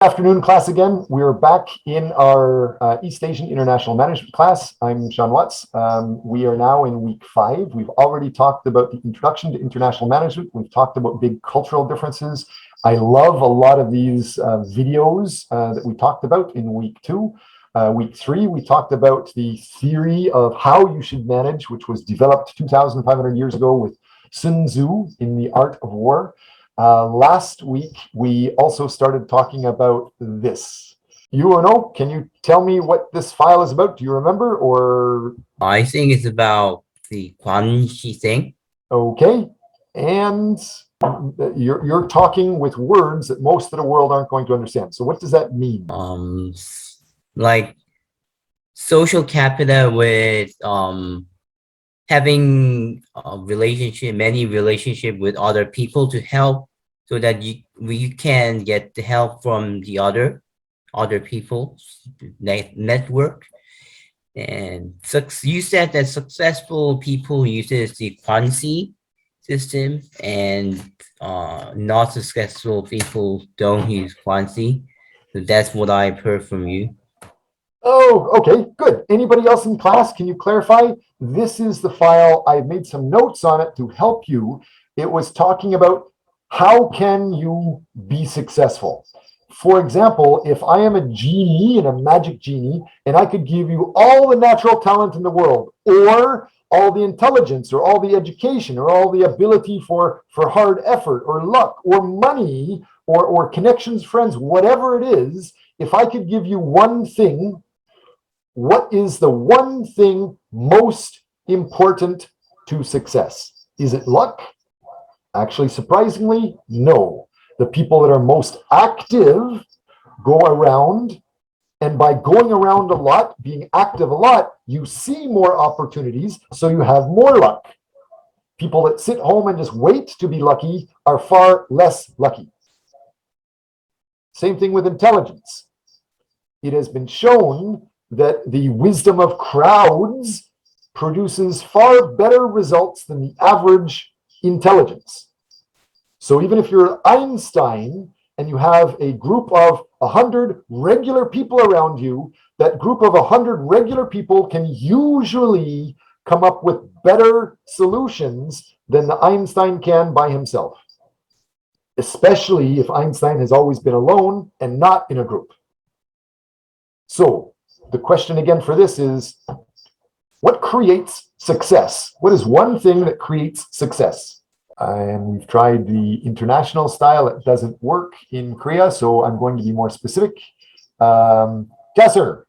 Afternoon class again. We're back in our East Asian International Management class. I'm Sean Watts. We are now in week 5. We've already talked about the introduction to international management. We've talked about big cultural differences. I love a lot of these videos that we talked about in week 2. Week 3, we talked about the theory of how you should manage, which was developed 2,500 years ago with Sun Tzu in The Art of War. Last week, we also started talking about this. UNO, can you tell me what this file is about? Do you remember, or? I think it's about the Guanxi thing. Okay, and you're talking with words that most of the world aren't going to understand. So what does that mean? Like social capital with having a relationship, many relationship with other people to help, so that you can get the help from the other people network. And you said that successful people uses the Quanxi system, and not successful people don't use Quanxi. So that's what I've heard from you. Oh, okay, good. Anybody else in class, can you clarify? This is the file. I've made some notes on it to help you. It was talking about how can you be successful. For example, if I am a genie and a magic genie, and I could give you all the natural talent in the world, or all the intelligence, or all the education, or all the ability for hard effort, or luck, or money, or connections, friends, whatever it is, if I could give you one thing, what is the one thing most important to success? Is it luck? Actually, surprisingly, no. The people that are most active go around, and by going around a lot, being active a lot, you see more opportunities, so you have more luck. People that sit home and just wait to be lucky are far less lucky. Same thing with intelligence. It has been shown that the wisdom of crowds produces far better results than the average intelligence. So even if you're Einstein and you have a group of 100 regular people around you, that group of 100 regular people can usually come up with better solutions than the Einstein can by himself, especially if Einstein has always been alone and not in a group. So the question again for this is, what creates success? What is one thing that creates success? And we've tried the international style. It doesn't work in Korea, so I'm going to be more specific. Gasser,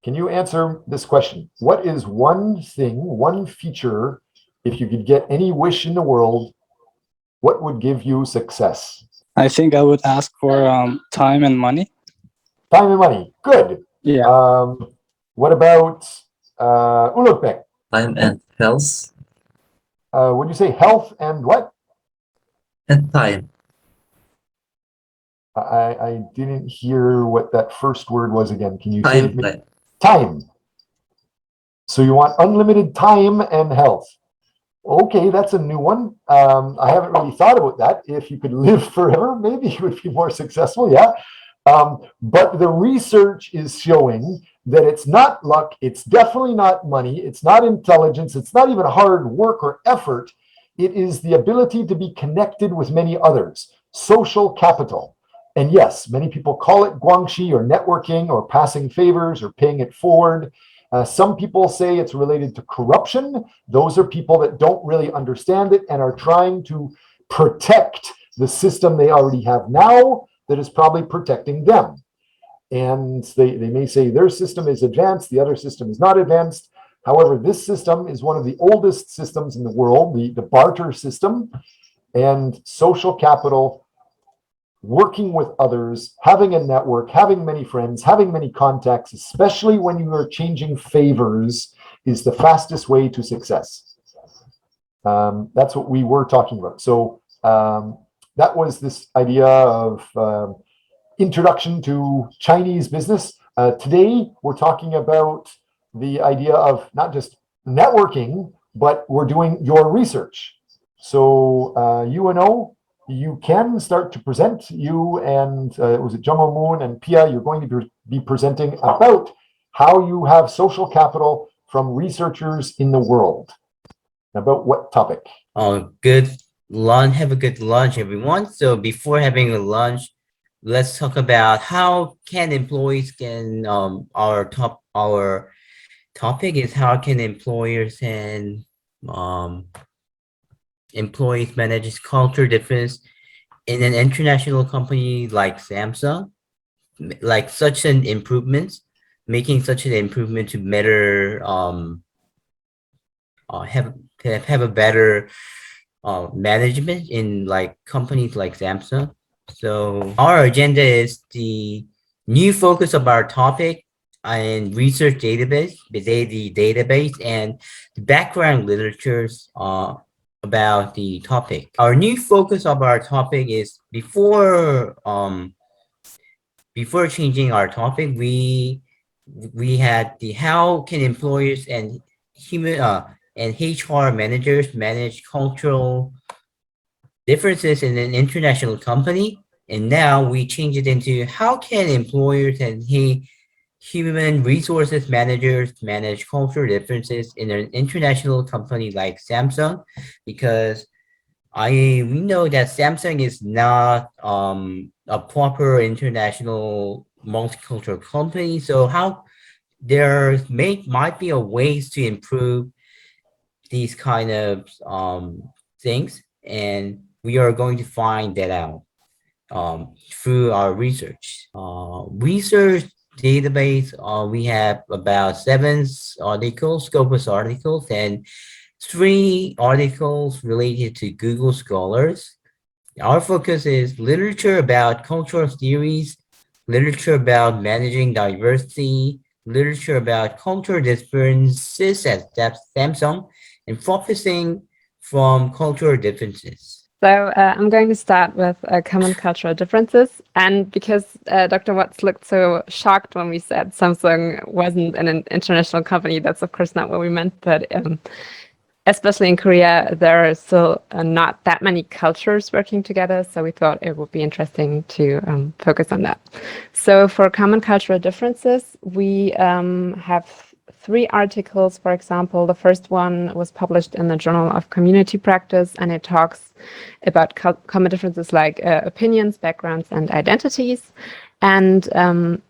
can you answer this question? What is one thing, one feature, if you could get any wish in the world, what would give you success? I think I would ask for time and money. Time and money. Good. Yeah. What about Ulukbek? Time and health. Would you say health and what? And time. I didn't hear what that first word was again. Can you say Time. it? Time. So you want unlimited time and health. Okay, that's a new one. I haven't really thought about that. If you could live forever, maybe you would be more successful. Yeah. But the research is showing that it's not luck, it's definitely not money, it's not intelligence, it's not even hard work or effort. It is the ability to be connected with many others, social capital. And yes, many people call it guangxi or networking or passing favors or paying it forward. Some people say it's related to corruption. Those are people that don't really understand it and are trying to protect the system they already have now that is probably protecting them. And they may say their system is advanced, the other system is not advanced. However, this system is one of the oldest systems in the world, the barter system, and social capital, working with others, having a network, having many friends, having many contacts, especially when you are changing favors, is the fastest way to success. That's what we were talking about. So that was this idea of introduction to Chinese business. Today, we're talking about the idea of not just networking, but we're doing your research. So UNO, you can start to present. You and was it Jomo Moon and Pia? You're going to be presenting about how you have social capital from researchers in the world. About what topic? Good lunch. Have a good lunch, everyone. So before having a lunch, let's talk about how can employees can our topic is how can employers and employees manage culture difference in an international company like Samsung, like such an improvement, making such an improvement to better have a better management in like companies like Samsung. So our agenda is the new focus of our topic and research database, the database and the background literatures about the topic. Our new focus of our topic is before changing our topic, we had the how can employers and human and HR managers manage cultural differences in an international company. And now we change it into how can employers and human resources managers manage cultural differences in an international company like Samsung, because we know that Samsung is not a proper international multicultural company. So how there might be a ways to improve these kind of things, and we are going to find that out through our research. Research database, we have about 7 articles, Scopus articles, and 3 articles related to Google Scholars. Our focus is literature about cultural theories, literature about managing diversity, literature about cultural differences at Samsung, and focusing from cultural differences. So I'm going to start with common cultural differences. And because Dr. Watts looked so shocked when we said Samsung wasn't an international company, that's of course not what we meant. But especially in Korea, there are still not that many cultures working together. So we thought it would be interesting to focus on that. So for common cultural differences, we have 3 articles, for example. The first one was published in the Journal of Community Practice, and it talks about common differences like opinions, backgrounds, and identities. And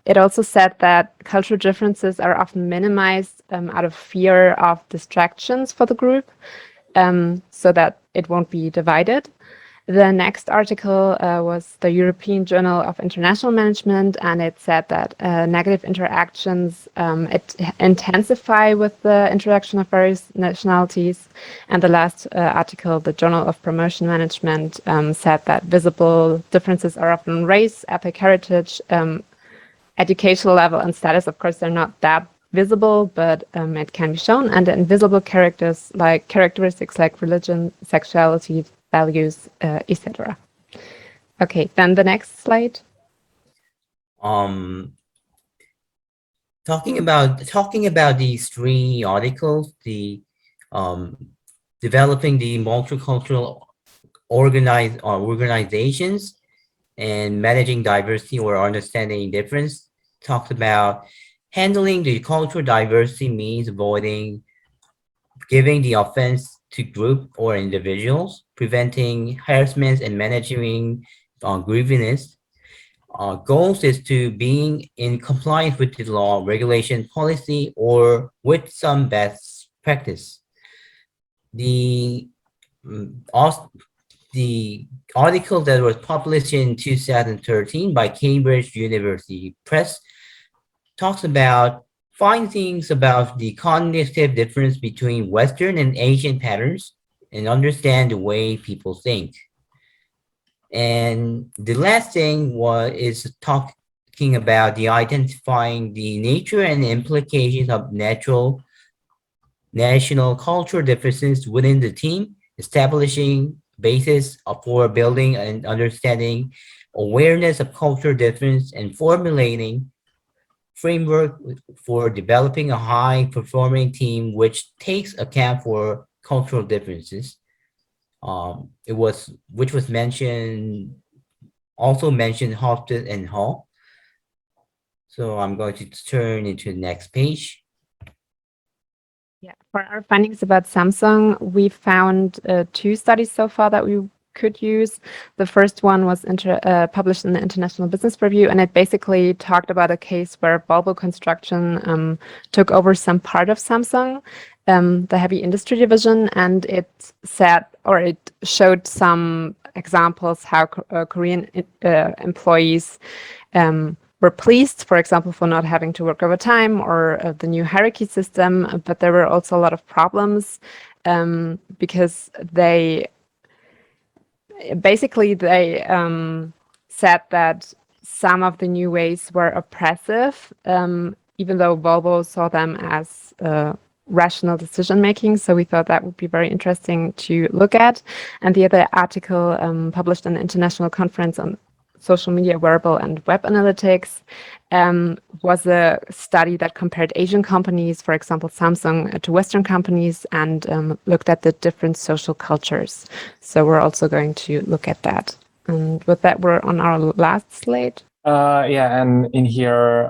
it also said that cultural differences are often minimized out of fear of distractions for the group, so that it won't be divided. The next article was the European Journal of International Management, and it said that negative interactions intensify with the interaction of various nationalities. And the last article, the Journal of Promotion Management, said that visible differences are often race, ethnic heritage, educational level, and status. Of course, they're not that visible, but it can be shown. And the invisible characteristics like religion, sexuality, values, etc. Okay, then the next slide. Talking about these 3 articles, the developing the multicultural organizations and managing diversity or understanding difference, talked about handling the cultural diversity means avoiding giving the offense to group or individuals, preventing harassment and managing grievances. Goals is to being in compliance with the law, regulation, policy, or with some best practice. The the article that was published in 2013 by Cambridge University Press talks about findings about the cognitive difference between Western and Asian patterns and understand the way people think. And the last thing is talking about the identifying the nature and implications of national cultural differences within the team, establishing basis for building and understanding awareness of cultural difference, and formulating framework for developing a high performing team which takes account for cultural differences. which was mentioned, also mentioned Hofstede and Hall. So I'm going to turn into the next page. Yeah, for our findings about Samsung, we found 2 studies so far that we could use. The first one was published in the International Business Review, and it basically talked about a case where Volvo Construction took over some part of Samsung, the heavy industry division, and it said, or it showed some examples how Korean employees were pleased, for example, for not having to work overtime or the new hierarchy system, but there were also a lot of problems because they said that some of the new ways were oppressive, even though Volvo saw them as rational decision making. So we thought that would be very interesting to look at. And the other article published in the International Conference on Social Media, Wearable and Web Analytics was a study that compared Asian companies, for example, Samsung, to Western companies, and looked at the different social cultures. So we're also going to look at that. And with that, we're on our last slide. Yeah, and in here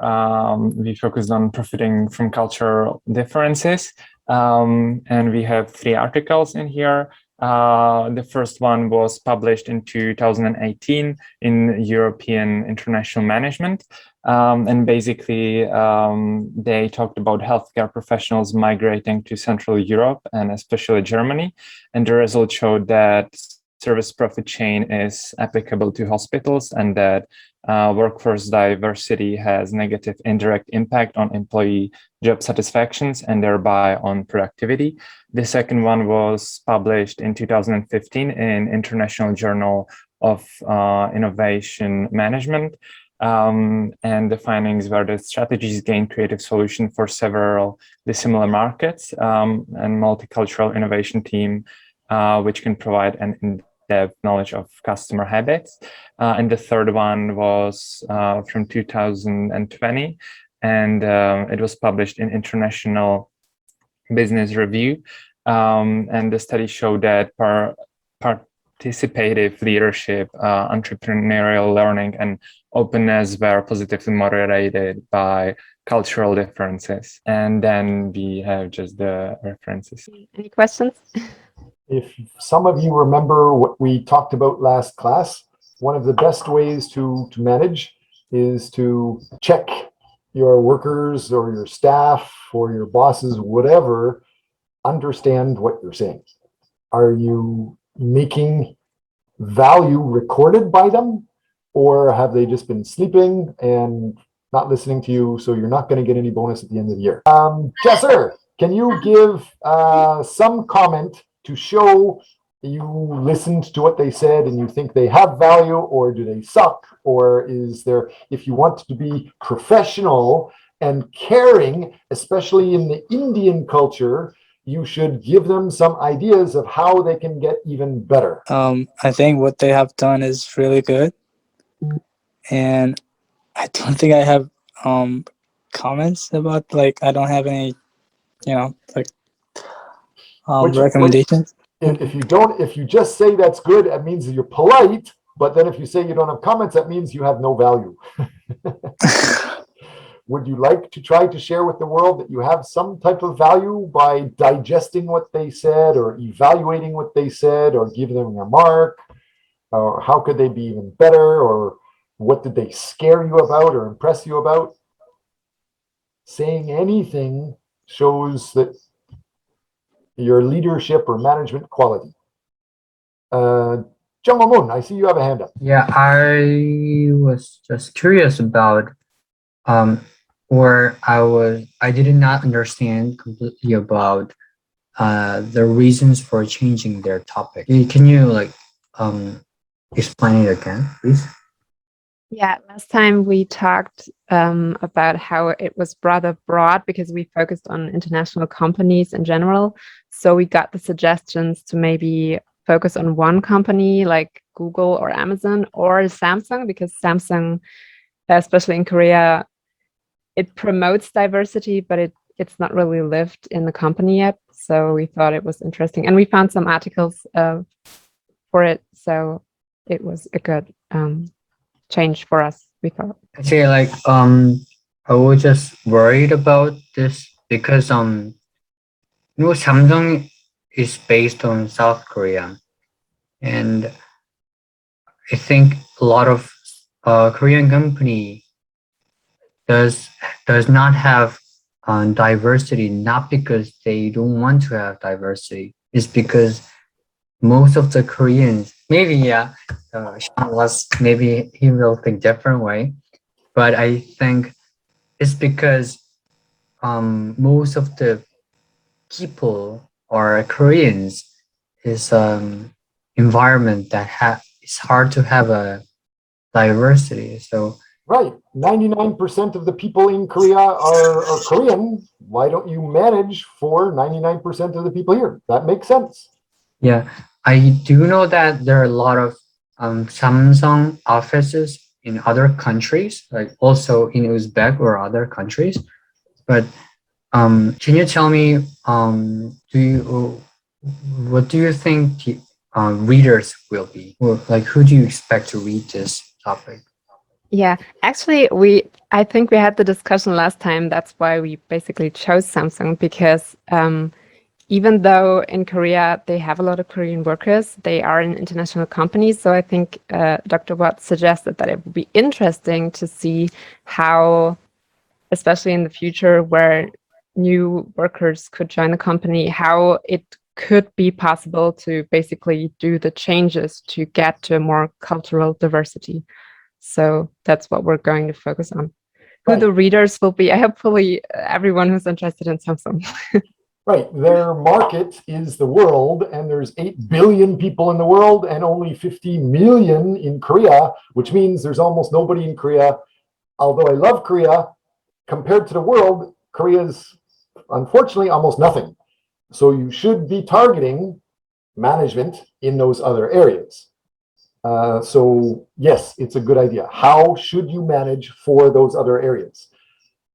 we focused on profiting from cultural differences, and we have 3 articles in here. The first one was published in 2018 in European International Management, and basically they talked about healthcare professionals migrating to Central Europe and especially Germany, and the result showed that service profit chain is applicable to hospitals, and that workforce diversity has negative indirect impact on employee job satisfactions and thereby on productivity. The second one was published in 2015 in International Journal of Innovation Management. And the findings were that strategies gain creative solution for several dissimilar markets, and multicultural innovation team, which can provide an in-depth knowledge of customer habits. And the third one was from 2020, and it was published in International Business Review. And the study showed that participative leadership, entrepreneurial learning, and openness were positively moderated by cultural differences. And then we have just the references. Any questions? If some of you remember what we talked about last class, one of the best ways to manage is to check your workers or your staff or your bosses, whatever, understand what you're saying. Are you making value recorded by them, or have they just been sleeping and not listening to you, so you're not going to get any bonus at the end of the year? Jesser, can you give some comment to show you listened to what they said and you think they have value, or do they suck? Or is there, if you want to be professional and caring, especially in the Indian culture, you should give them some ideas of how they can get even better. I think what they have done is really good, and I don't think I have comments about, like, I don't have any, recommendations. If you just say that's good, that means you're polite. But then if you say you don't have comments, that means you have no value. Would you like to try to share with the world that you have some type of value by digesting what they said, or evaluating what they said, or give them a mark? Or how could they be even better? Or what did they scare you about or impress you about? Saying anything shows that your leadership or management quality. Jungwoo, I see you have a hand up. Yeah, I was just curious about, I did not understand completely about the reasons for changing their topic. Can you explain it again, please? Yeah, last time we talked about how it was rather broad because we focused on international companies in general. So we got the suggestions to maybe focus on one company like Google or Amazon or Samsung, because Samsung, especially in Korea, it promotes diversity, but it's not really lived in the company yet. So we thought it was interesting, and we found some articles for it. So it was a good change for us, we thought. Actually, like I was just worried about this because Samsung is based on South Korea, and I think a lot of Korean company does not have diversity, not because they don't want to have diversity. It's because most of the Koreans, maybe Sean maybe he will think different way, but I think it's because most of the people or Koreans is environment that it's hard to have a diversity. So Right. 99% of the people in Korea are Korean. Why don't you manage for 99% of the people here? That makes sense. yeah, I do know that there are a lot of Samsung offices in other countries, like also in Uzbek or other countries. But can you tell me, what do you think readers will be? Or like, who do you expect to read this topic? Yeah, actually, I think we had the discussion last time. That's why we basically chose Samsung, because even though in Korea they have a lot of Korean workers, they are an international company. So I think Dr. Watt suggested that it would be interesting to see how, especially in the future where new workers could join the company, how it could be possible to basically do the changes to get to a more cultural diversity. So that's what we're going to focus on. Who Right. the readers will be, hopefully everyone who's interested in Samsung. Right. Their market is the world, and there's 8 billion people in the world and only 50 million in Korea, which means there's almost nobody in Korea. Although I love Korea, compared to the world, Korea's unfortunately almost nothing. So you should be targeting management in those other areas. So yes, it's a good idea. How should you manage for those other areas?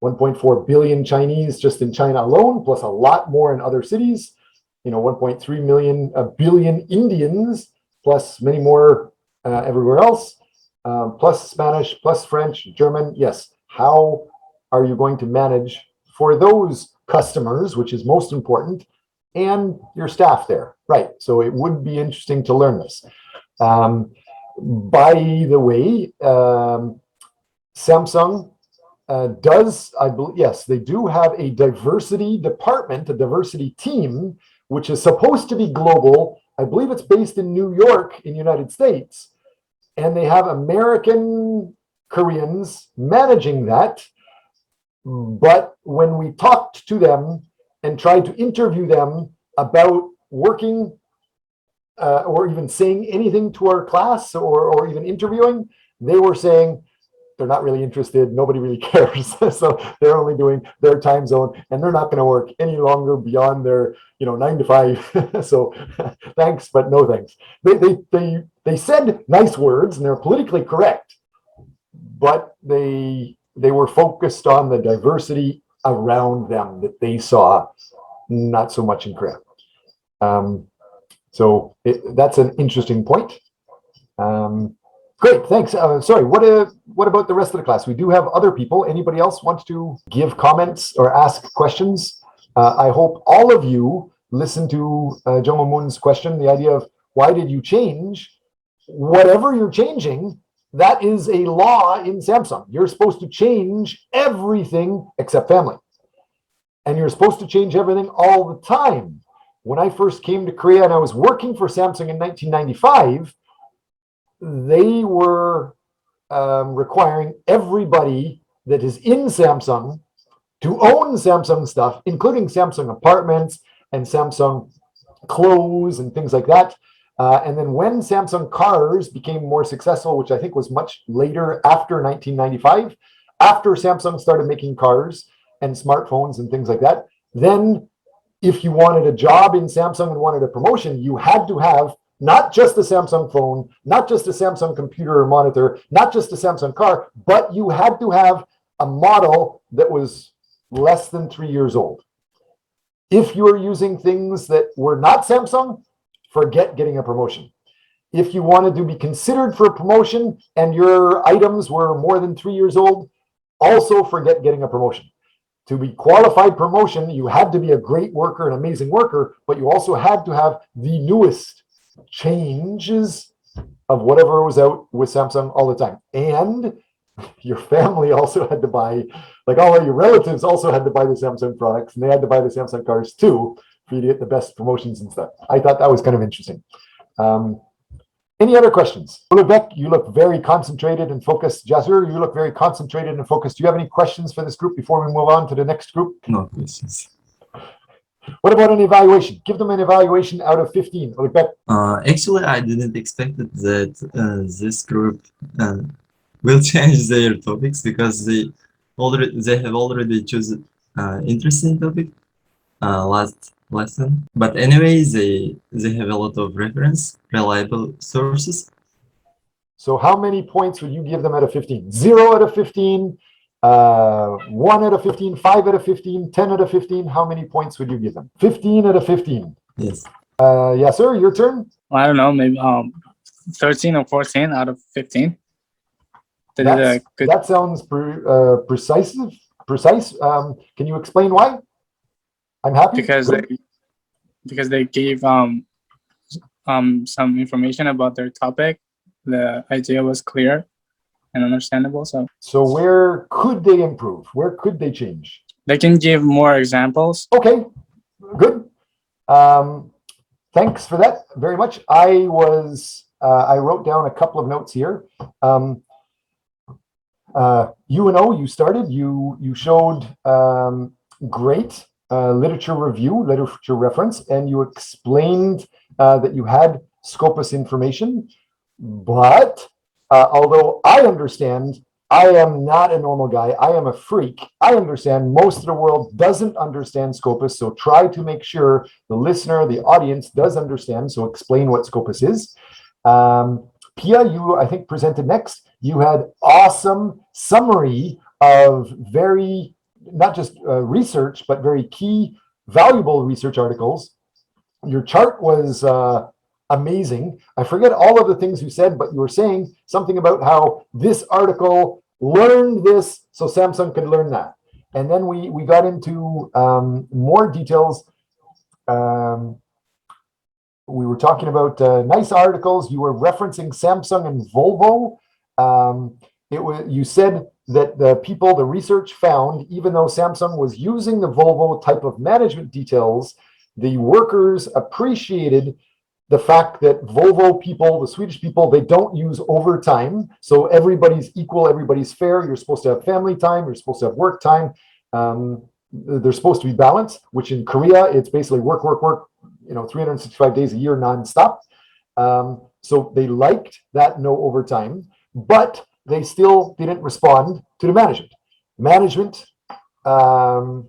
1.4 billion Chinese just in China alone, plus a lot more in other cities. 1.3 billion Indians, plus many more everywhere else, plus Spanish, plus French, German. Yes. How are you going to manage for those customers, which is most important, and your staff there? Right. So it would be interesting to learn this. By the way, Samsung does, I believe, yes, they do have a diversity department, a diversity team, which is supposed to be global. I believe it's based in New York in the United States, and they have American Koreans managing that. But when we talked to them and tried to interview them about working or even saying anything to our class or even interviewing, they were saying they're not really interested. Nobody really cares. So they're only doing their time zone, and they're not going to work any longer beyond their 9 to 5. So thanks, but no thanks. They said nice words, and they're politically correct, but they were focused on the diversity around them that they saw, not so much in Korea. So that's an interesting point. Great, thanks. Sorry, what about the rest of the class? We do have other people. Anybody else want to give comments or ask questions? I hope all of you listen to Jong Moon's question, the idea of why did you change? Whatever you're changing, that is a law in Samsung. You're supposed to change everything except family. And you're supposed to change everything all the time. When I first came to Korea and I was working for Samsung in 1995, they were requiring everybody that is in Samsung to own Samsung stuff, including Samsung apartments and Samsung clothes and things like that. And then when Samsung cars became more successful, which I think was much later after 1995, after Samsung started making cars and smartphones and things like that, then if you wanted a job in Samsung and wanted a promotion, you had to have not just a Samsung phone, not just a Samsung computer or monitor, not just a Samsung car, but you had to have a model that was less than 3 years old. If you're using things that were not Samsung, forget getting a promotion. If you wanted to be considered for a promotion and your items were more than 3 years old, also forget getting a promotion. To be qualified promotion, you had to be a great worker, an amazing worker, but you also had to have the newest changes of whatever was out with Samsung all the time. And your family also had to buy, like all of your relatives also had to buy the Samsung products, and they had to buy the Samsung cars too for you to get the best promotions and stuff. I thought that was kind of interesting. Any other questions? Ulrich, you look very concentrated and focused. Jasur, you look very concentrated and focused. Do you have any questions for this group before we move on to the next group? No questions. What about an evaluation? Give them an evaluation out of 15. Ulrich. Actually, I didn't expect that this group will change their topics because they have already chosen interesting topic last lesson. But anyway, they have a lot of reference, reliable sources. So how many points would you give them out of 15? 0 out of 15, 1 out of 15, 5 out of 15, 10 out of 15. How many points would you give them? 15 out of 15. Yes. Yes, sir. Your turn. I don't know, maybe 13 or 14 out of 15. They did a good. That sounds precise. Can you explain why? I'm happy because they gave some information about their topic. The idea was clear and understandable. So where could they improve? Where could they change? They can give more examples. Okay, good. Thanks for that very much. I wrote down a couple of notes here. UNO, you started. You showed great literature review, literature reference, and you explained that you had Scopus information. But although I understand, I am not a normal guy. I am a freak. I understand most of the world doesn't understand Scopus. So try to make sure the listener, the audience does understand. So explain what Scopus is. Pia, you, I think, presented next. You had awesome summary of very, not just research, but very key, valuable research articles. Your chart was amazing. I forget all of the things you said, but you were saying something about how this article learned this so Samsung could learn that. And then we got into more details. We were talking about nice articles. You were referencing Samsung and Volvo. You said that the research found, even though Samsung was using the Volvo type of management details, the workers appreciated the fact that Volvo people, the Swedish people, they don't use overtime. So everybody's equal, everybody's fair. You're supposed to have family time. You're supposed to have work time. They're supposed to be balanced, which in Korea, it's basically work, 365 days a year, nonstop. So they liked that no overtime, but they still didn't respond to the management. Management, you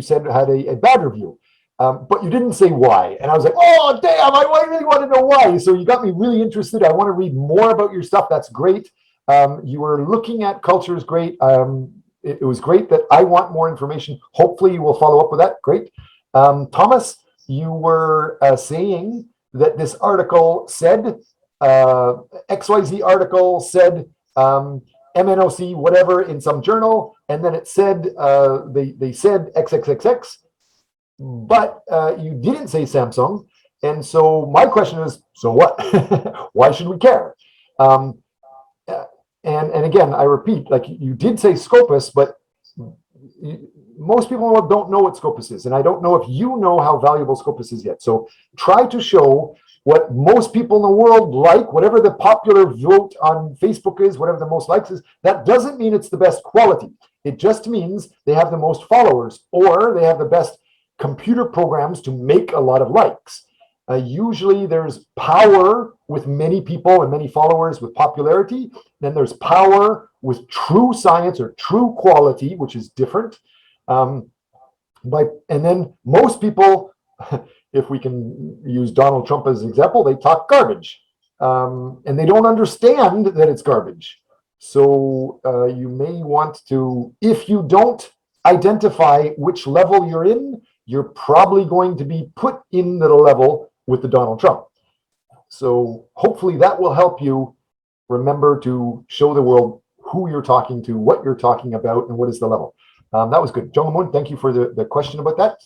said, had a bad review. But you didn't say why. And I was like, oh, damn, I really want to know why. So you got me really interested. I want to read more about your stuff. That's great. You were looking at culture is great. It was great that I want more information. Hopefully you will follow up with that. Great. Thomas, you were saying that this article said, XYZ article said, MNOC, whatever, in some journal. And then it said, they said XXXX. But you didn't say Samsung. And so my question is, so what? Why should we care? And again, I repeat, like you did say Scopus, but most people don't know what Scopus is. And I don't know if you know how valuable Scopus is yet. So try to show what most people in the world like, whatever the popular vote on Facebook is, whatever the most likes is. That doesn't mean it's the best quality. It just means they have the most followers or they have the best computer programs to make a lot of likes. Usually there's power with many people and many followers with popularity. Then there's power with true science or true quality, which is different. And then most people, if we can use Donald Trump as an example, they talk garbage. And they don't understand that it's garbage. So you may want to, if you don't identify which level you're in, you're probably going to be put in the level with the Donald Trump. So hopefully that will help you remember to show the world who you're talking to, what you're talking about, and what is the level. That was good. John Lamont, thank you for the question about that.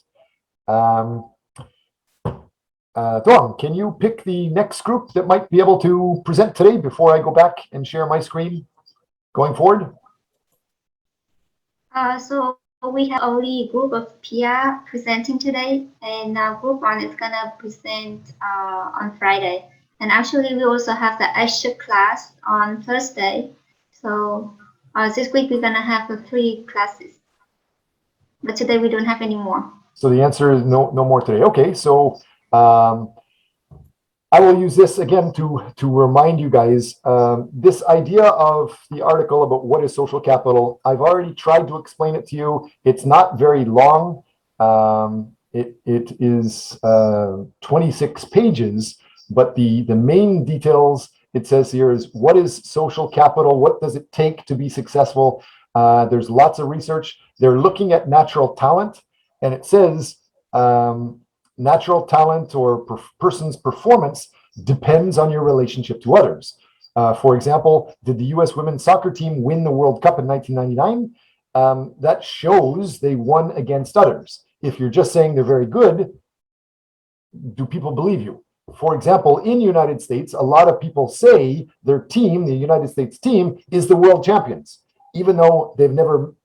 Thorm, can you pick the next group that might be able to present today before I go back and share my screen going forward? So we have only a group of PR presenting today, and group one is gonna present on Friday. And actually, we also have the extra class on Thursday. So this week we're gonna have 3 classes, but today we don't have any more. So the answer is no more today. Okay, so I will use this again to remind you guys, this idea of the article about what is social capital, I've already tried to explain it to you. It's not very long. It is 26 pages, but the main details it says here is what is social capital? What does it take to be successful? There's lots of research. They're looking at natural talent, and it says natural talent or person's performance depends on your relationship to others. For example, did the US women's soccer team win the World Cup in 1999? That shows they won against others. If you're just saying they're very good, do people believe you? For example, in the United States, a lot of people say their team, the United States team, is the world champions, even though they've never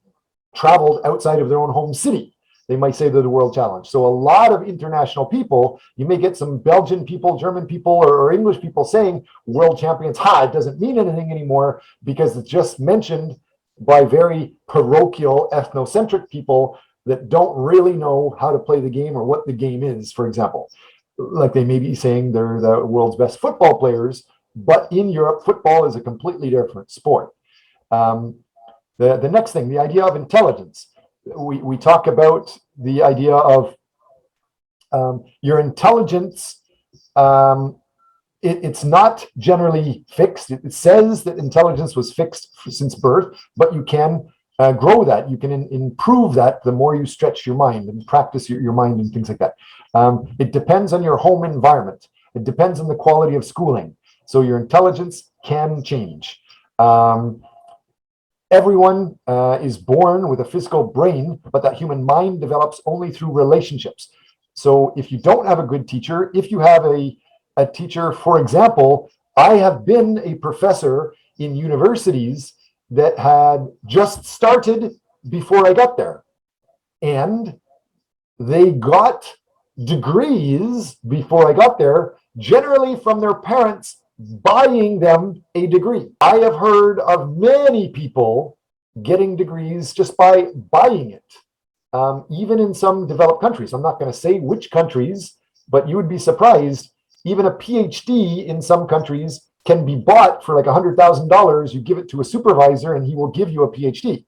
traveled outside of their own home city. They might say they're the world challenge. So a lot of international people, you may get some Belgian people, German people, or English people saying world champions. It doesn't mean anything anymore because it's just mentioned by very parochial, ethnocentric people that don't really know how to play the game or what the game is, for example. Like they may be saying they're the world's best football players, but in Europe, football is a completely different sport. The next thing, the idea of intelligence. We talk about the idea of your intelligence. It's not generally fixed. It says that intelligence was fixed since birth, but you can grow that. You can improve that the more you stretch your mind and practice your mind and things like that. It depends on your home environment. It depends on the quality of schooling. So your intelligence can change. Everyone is born with a physical brain, but that human mind develops only through relationships. So if you don't have a good teacher, if you have a teacher, for example, I have been a professor in universities that had just started before I got there. And they got degrees before I got there, generally from their parents buying them a degree. I have heard of many people getting degrees just by buying it, even in some developed countries. I'm not going to say which countries, but you would be surprised. Even a PhD in some countries can be bought for like $100,000. You give it to a supervisor and he will give you a PhD.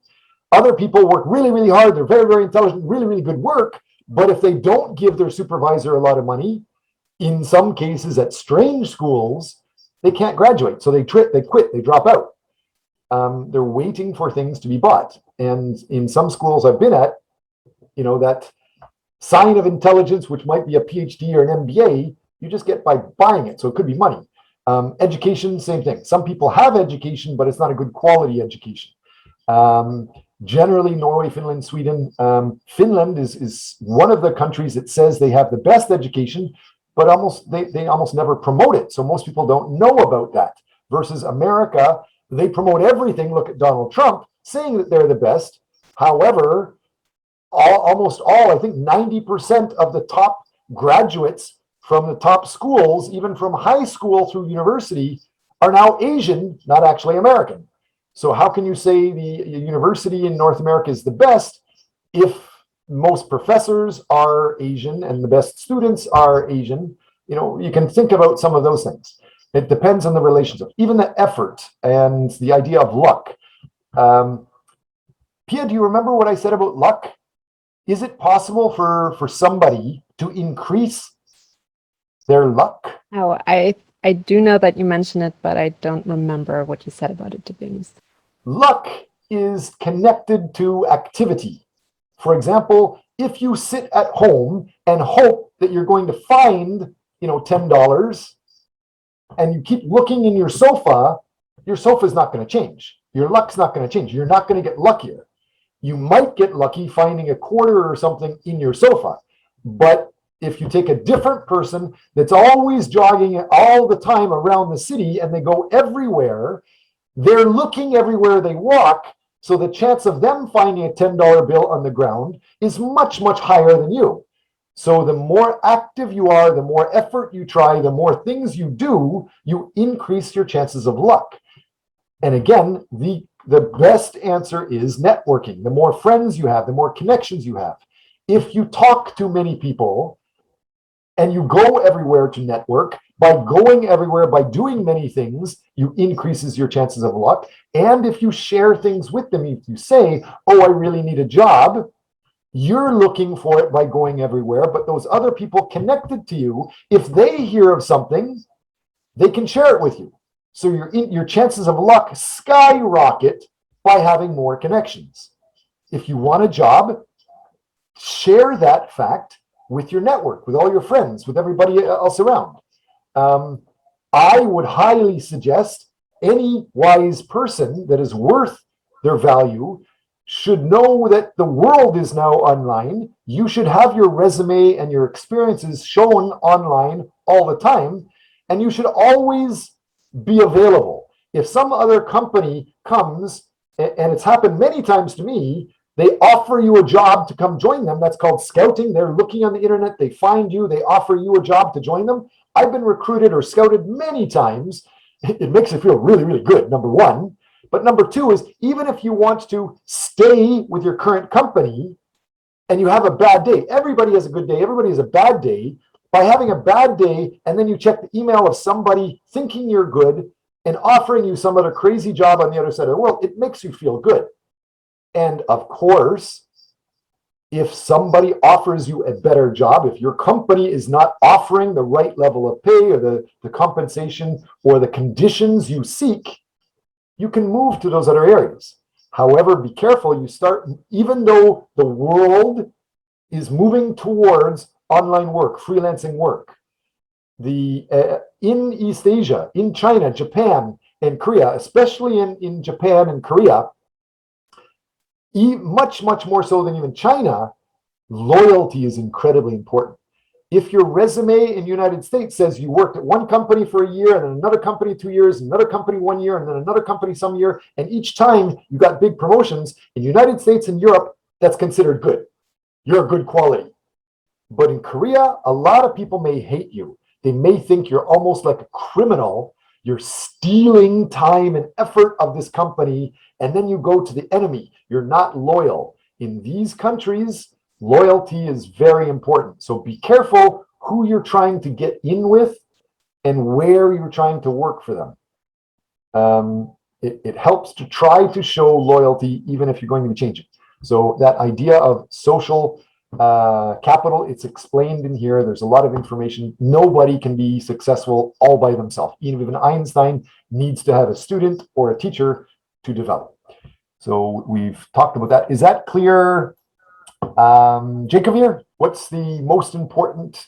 Other people work really, really hard. They're very, very intelligent, really, really good work. But if they don't give their supervisor a lot of money, in some cases at strange schools, they can't graduate. So they quit, they drop out. They're waiting for things to be bought. And in some schools I've been at, that sign of intelligence, which might be a PhD or an MBA, you just get by buying it. So it could be money. Education, same thing. Some people have education, but it's not a good quality education. Generally, Norway, Finland, Sweden. Finland is one of the countries that says they have the best education, but they almost never promote it. So most people don't know about that. Versus America, they promote everything. Look at Donald Trump saying that they're the best. However, almost all, I think 90% of the top graduates from the top schools, even from high school through university, are now Asian, not actually American. So how can you say the university in North America is the best if most professors are Asian and the best students are Asian? You can think about some of those things. It depends on the relationship, even the effort and the idea of luck. Pia, do you remember what I said about luck? Is it possible for somebody to increase their luck? Oh, I do know that you mentioned it, but I don't remember what you said about it, to be honest. Luck is connected to activity. For example, if you sit at home and hope that you're going to find, $10, and you keep looking in your sofa is not going to change. Your luck's not going to change. You're not going to get luckier. You might get lucky finding a quarter or something in your sofa. But if you take a different person that's always jogging all the time around the city and they go everywhere, they're looking everywhere they walk. So the chance of them finding a $10 bill on the ground is much, much higher than you. So the more active you are, the more effort you try, the more things you do, you increase your chances of luck. And again, the best answer is networking. The more friends you have, the more connections you have. If you talk to many people and you go everywhere to network, by going everywhere, by doing many things, you increases your chances of luck. And if you share things with them, if you say, oh, I really need a job, you're looking for it by going everywhere, but those other people connected to you, if they hear of something, they can share it with you. So your chances of luck skyrocket by having more connections. If you want a job, share that fact with your network, with all your friends, with everybody else around. I would highly suggest any wise person that is worth their value should know that the world is now online. You should have your resume and your experiences shown online all the time, and you should always be available. If some other company comes, and it's happened many times to me, they offer you a job to come join them. That's called scouting. They're looking on the internet, they find you, they offer you a job to join them. I've been recruited or scouted many times. It makes you feel really, really good, number one. But number two is, even if you want to stay with your current company and you have a bad day, everybody has a good day, everybody has a bad day. By having a bad day and then you check the email of somebody thinking you're good and offering you some other crazy job on the other side of the world, it makes you feel good. And of course, if somebody offers you a better job, if your company is not offering the right level of pay or the compensation or the conditions you seek, you can move to those other areas. However, be careful. You start, even though the world is moving towards online work, freelancing work, in East Asia, in China, Japan, and Korea, especially in Japan and Korea, much, much more so than even China, loyalty is incredibly important. If your resume in the United States says you worked at one company for a year and then another company 2 years, another company 1 year, and then another company some year, and each time you got big promotions, in the United States and Europe, that's considered good. You're a good quality. But in Korea, a lot of people may hate you. They may think you're almost like a criminal. You're stealing time and effort of this company, and then you go to the enemy. You're not loyal. In these countries, loyalty is very important. So be careful who you're trying to get in with and where you're trying to work for them. It helps to try to show loyalty even if you're going to be changing. So that idea of social capital, it's explained in here. There's a lot of information. Nobody can be successful all by themselves. Even Einstein needs to have a student or a teacher to develop. So we've talked about that. Is that clear? Jacob here, what's the most important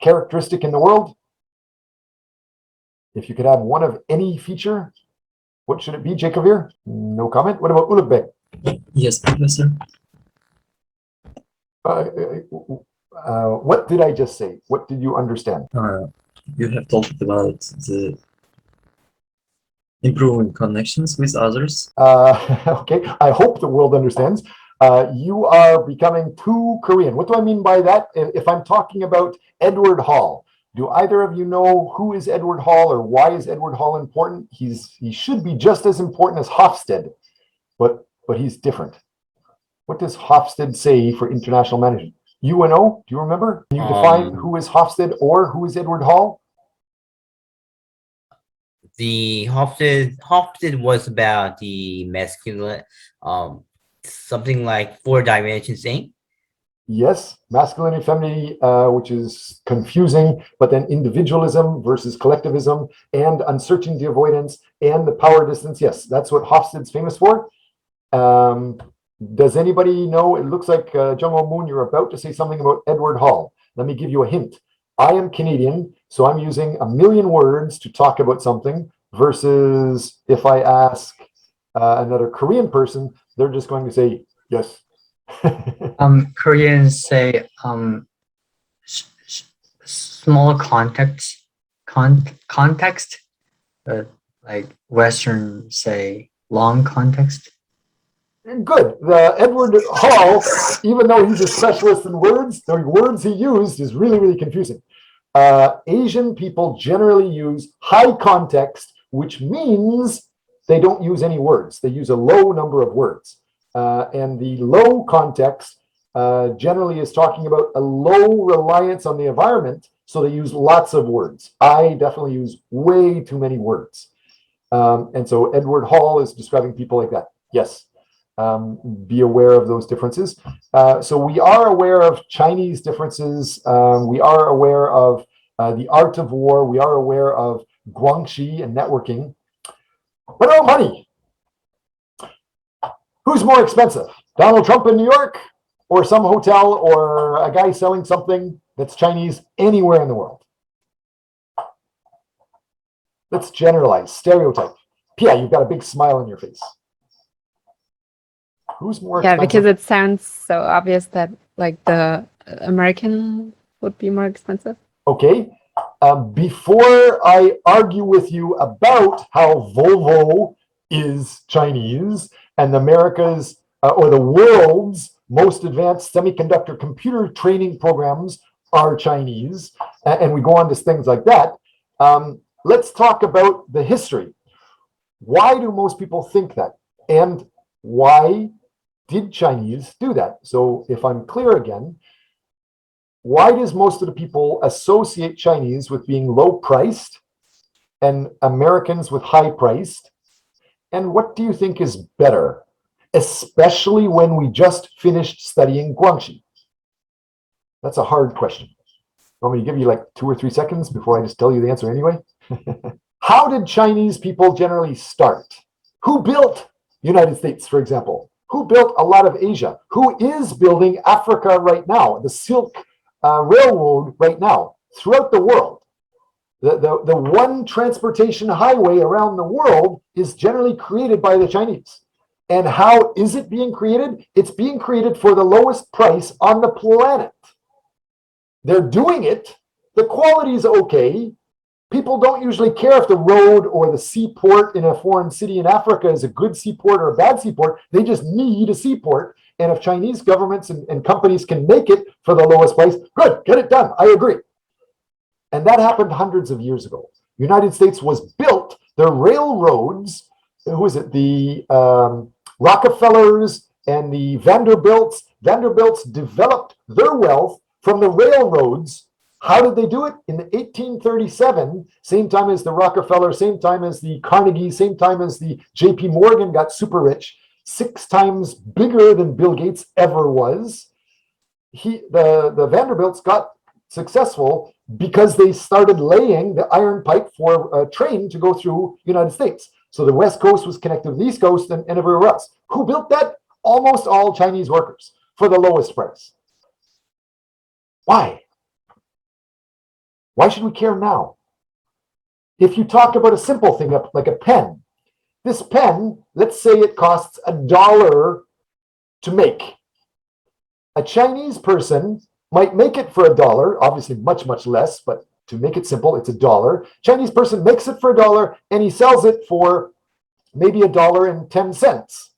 characteristic in the world? If you could have one of any feature, what should it be, Jacob here? No comment. What about Ulugbe? Yes, Professor. What did I just say? What did you understand? You have talked about the improving connections with others. Okay, I hope the world understands. You are becoming too Korean. What do I mean by that? If I'm talking about Edward Hall, do either of you know who is Edward Hall or why is Edward Hall important? He should be just as important as Hofstede, but he's different. What does Hofstede say for international management? UNO, do you remember? Can you define who is Hofstede or who is Edward Hall? The Hofstede was about the masculine, something like 4 dimensions thing. Yes, masculine and femininity, which is confusing, but then individualism versus collectivism and uncertainty avoidance and the power distance. Yes, that's what Hofstede's famous for. Does anybody know? It looks like Jung Ho Moon, you're about to say something about Edward Hall. Let me give you a hint. I am Canadian, so I'm using a million words to talk about something versus if I ask another Korean person, they're just going to say yes. Koreans say small context, but like Western say long context. Good. The Edward Hall, even though he's a specialist in words, the words he used is really, really confusing. Asian people generally use high context, which means they don't use any words. They use a low number of words. And the low context generally is talking about a low reliance on the environment, so they use lots of words. I definitely use way too many words. And so Edward Hall is describing people like that. Yes. Be aware of those differences. So we are aware of Chinese differences. We are aware of the art of war. We are aware of guangxi and networking. What about money? Who's more expensive? Donald Trump in New York, or some hotel, or a guy selling something that's Chinese anywhere in the world? Let's generalize, stereotype. Pia, you've got a big smile on your face. Who's more Yeah, expensive? because it sounds so obvious that like the American would be more expensive. Okay. Before I argue with you about how Volvo is Chinese and America's or the world's most advanced semiconductor computer training programs are Chinese, and we go on to things like that, let's talk about the history. Why do most people think that? And why did Chinese do that? So if I'm clear again, why does most of the people associate Chinese with being low priced and Americans with high priced? And what do you think is better, especially when we just finished studying guangxi? That's a hard question. Want me to give you like 2 or 3 seconds before I just tell you the answer anyway? How did Chinese people generally start? Who built United States, for example? Who built a lot of Asia? Who is building Africa right now? The Silk Railroad right now throughout the world. The one transportation highway around the world is generally created by the Chinese. And how is it being created? It's being created for the lowest price on the planet. They're doing it. The quality is okay. People don't usually care if the road or the seaport in a foreign city in Africa is a good seaport or a bad seaport. They just need a seaport. And if Chinese governments and companies can make it for the lowest price, good, get it done. I agree. And that happened hundreds of years ago. United States was built, the railroads, who is it? The Rockefellers and the Vanderbilts. Vanderbilts developed their wealth from the railroads. How did they do it? In 1837, same time as the Rockefeller, same time as the Carnegie, same time as the JP Morgan got super rich, 6 times bigger than Bill Gates ever was. The Vanderbilts got successful because they started laying the iron pipe for a train to go through the United States. So the West Coast was connected to the East Coast and everywhere else. Who built that? Almost all Chinese workers for the lowest price. Why? Why should we care now? If you talk about a simple thing like a pen, this pen, let's say it costs $1 to make. A Chinese person might make it for $1, obviously much, much less, but to make it simple, it's $1. Chinese person makes it for $1 and he sells it for maybe $1.10.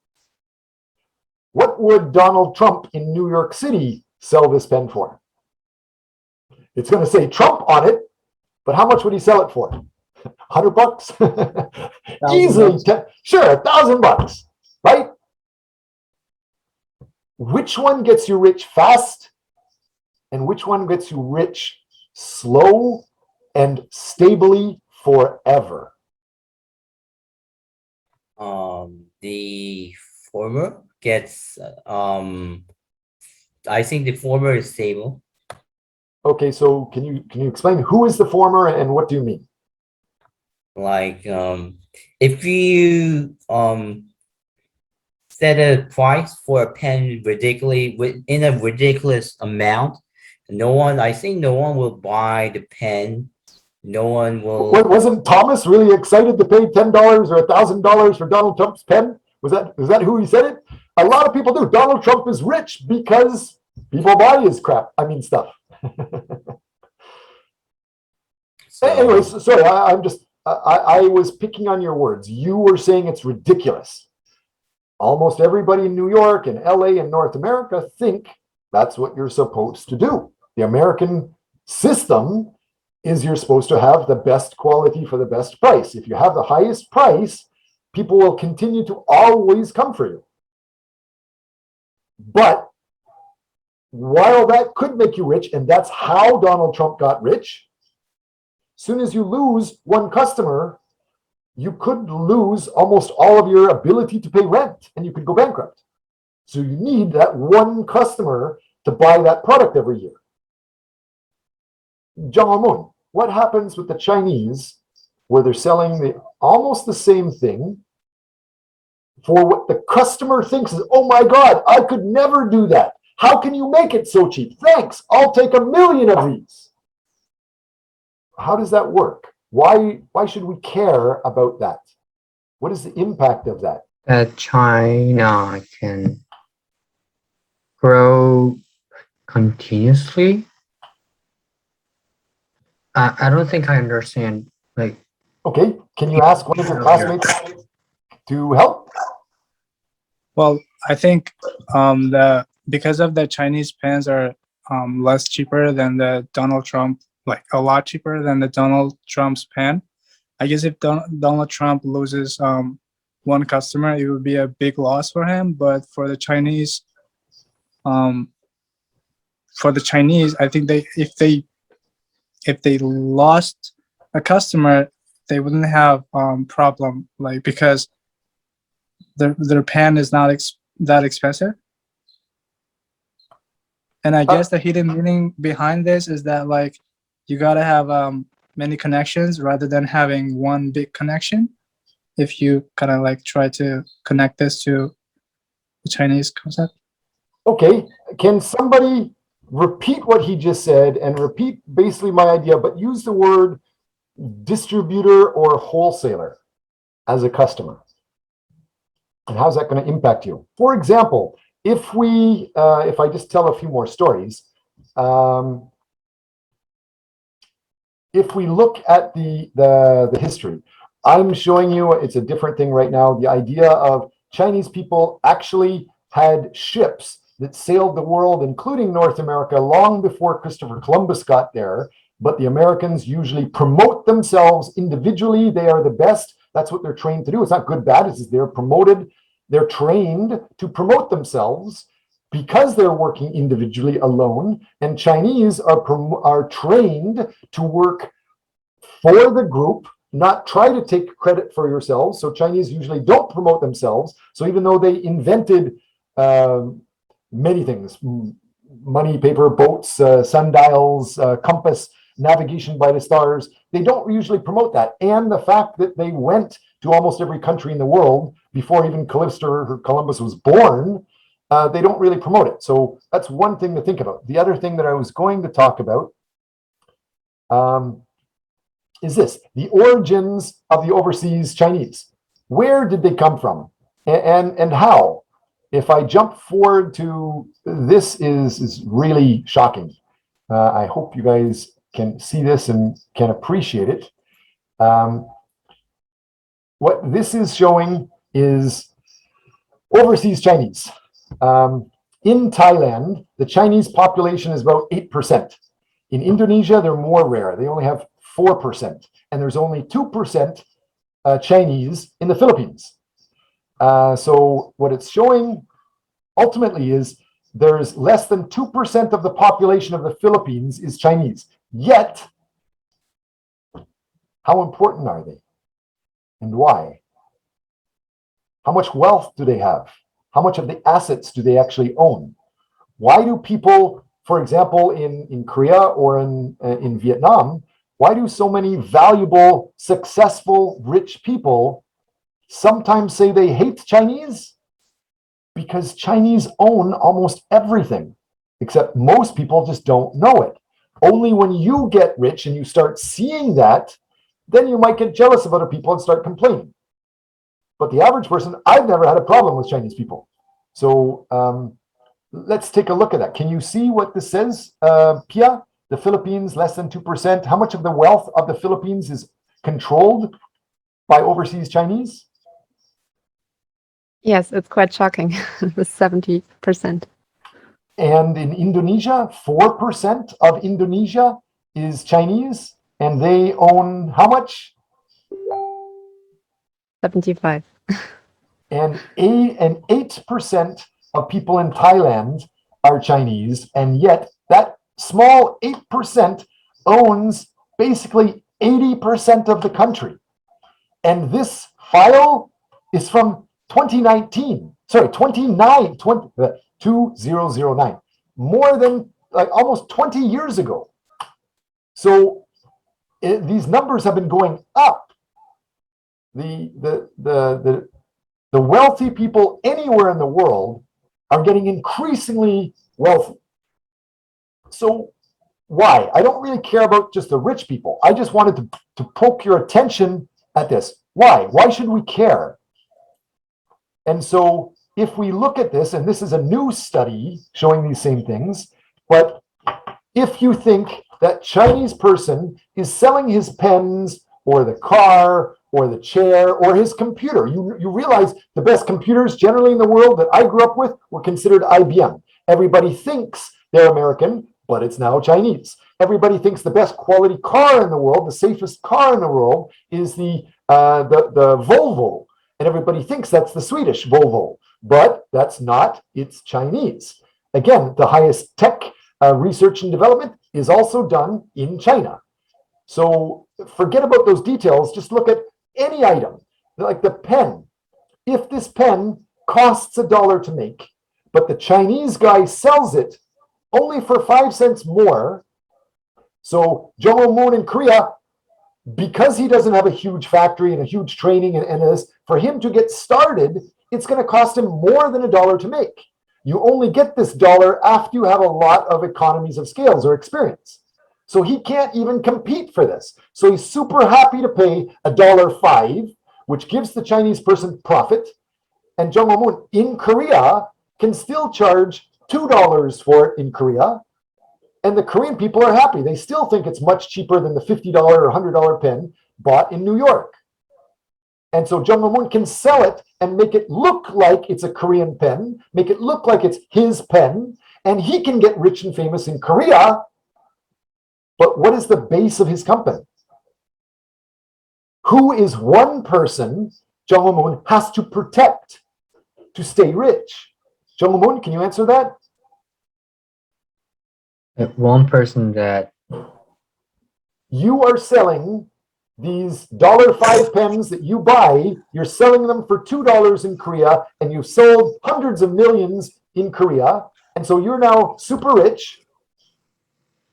What would Donald Trump in New York City sell this pen for? It's going to say Trump on it, but how much would he sell it for? $100? Easily, sure, $1,000, right? Which one gets you rich fast and which one gets you rich slow and stably forever? The former gets, I think the former is stable. Okay, so can you explain who is the former and what do you mean? Like, if you set a price for a pen in a ridiculous amount, I think no one will buy the pen. No one will. Wasn't Thomas really excited to pay $10 or $1,000 for Donald Trump's pen? Is that who he said it? A lot of people do. Donald Trump is rich because people buy his crap. I mean, stuff. Anyways, sorry, I was picking on your words. You were saying it's ridiculous. Almost everybody in New York and LA and North America think that's what you're supposed to do. The American system is you're supposed to have the best quality for the best price. If you have the highest price, people will continue to always come for you. But while that could make you rich, and that's how Donald Trump got rich, as soon as you lose one customer, you could lose almost all of your ability to pay rent and you could go bankrupt. So you need that one customer to buy that product every year. John Moon, what happens with the Chinese where they're selling almost the same thing for what the customer thinks is, oh my God, I could never do that. How can you make it so cheap? Thanks, I'll take 1,000,000 of these. How does that work? Why should we care about that? What is the impact of that? That China can grow continuously. I don't think I understand. Like, okay, can you ask one of your classmates to help? Well, I think because of the Chinese pens are less cheaper than the Donald Trump, like a lot cheaper than the Donald Trump's pen. I guess if Donald Trump loses one customer, it would be a big loss for him. But for the Chinese, I think if they lost a customer, they wouldn't have problem, like, because their pen is not that expensive. And I guess the hidden meaning behind this is that, like, you gotta have many connections rather than having one big connection. If you kind of like try to connect this to the Chinese concept. Okay, can somebody repeat what he just said and repeat basically my idea, but use the word distributor or wholesaler as a customer? And how's that going to impact you? For example, if I just tell a few more stories, if we look at the history, I'm showing you, it's a different thing right now, the idea of Chinese people actually had ships that sailed the world, including North America, long before Christopher Columbus got there. But the Americans usually promote themselves individually. They are the best. That's what they're trained to do. It's not good, bad. It's just they're promoted. They're trained to promote themselves because they're working individually alone. And Chinese are trained to work for the group, not try to take credit for yourselves. So Chinese usually don't promote themselves. So even though they invented many things, money, paper, boats, sundials, compass, navigation by the stars, they don't usually promote that. And the fact that they went to almost every country in the world before even Columbus was born, they don't really promote it. So that's one thing to think about. The other thing that I was going to talk about is this: the origins of the overseas Chinese. Where did they come from, and how? If I jump forward to this, is really shocking. I hope you guys can see this and can appreciate it. What this is showing is overseas Chinese. In Thailand, the Chinese population is about 8%. In Indonesia, they're more rare. They only have 4%. And there's only 2% Chinese in the Philippines. So what it's showing ultimately is there's less than 2% of the population of the Philippines is Chinese. Yet, how important are they? And why? How much wealth do they have? How much of the assets do they actually own? Why do people, for example, in Korea or in Vietnam, why do so many valuable, successful, rich people sometimes say they hate Chinese because Chinese own almost everything, except most people just don't know it. Only when you get rich and you start seeing that, then you might get jealous of other people and start complaining. But the average person, I've never had a problem with Chinese people. So let's take a look at that. Can you see what this says, Pia? The Philippines, less than 2%. How much of the wealth of the Philippines is controlled by overseas Chinese? Yes, it's quite shocking, with 70%. And in Indonesia, 4% of Indonesia is Chinese, and they own how much? 75. And 8% of people in Thailand are Chinese, and yet that small 8% owns basically 80% of the country. And this file is from 2019. Sorry, 2009, more than like almost 20 years ago. So these numbers have been going up. The wealthy people anywhere in the world are getting increasingly wealthy. So why? I don't really care about just the rich people. I just wanted to poke your attention at this. Why? Why should we care? And so if we look at this, and this is a new study showing these same things, but if you think that Chinese person is selling his pens or the car or the chair or his computer, you realize the best computers generally in the world that I grew up with were considered IBM. Everybody thinks they're American, but it's now Chinese. Everybody thinks the best quality car in the world, the safest car in the world, is the Volvo. And everybody thinks that's the Swedish Volvo, but that's not, it's Chinese. Again, the highest tech research and development is also done in China. So forget about those details, just look at any item, like the pen. If this pen costs $1 to make, but the Chinese guy sells it only for 5 cents more, so Jong Moon in Korea, because he doesn't have a huge factory and a huge training and this, for him to get started, it's going to cost him more than $1 to make. You only get this dollar after you have a lot of economies of scales or experience. So he can't even compete for this. So he's super happy to pay $1.05, which gives the Chinese person profit. And Jong Moon in Korea can still charge $2 for it in Korea. And the Korean people are happy. They still think it's much cheaper than the $50 or $100 pen bought in New York. And so Jung Moon can sell it and make it look like it's a Korean pen, make it look like it's his pen, and he can get rich and famous in Korea. But what is the base of his company? Who is one person Jung Moon has to protect to stay rich? Jung Moon, can you answer that? One person that You are selling these $5 pens that you buy, you're selling them for $2 in Korea, and you've sold hundreds of millions in Korea. And so you're now super rich.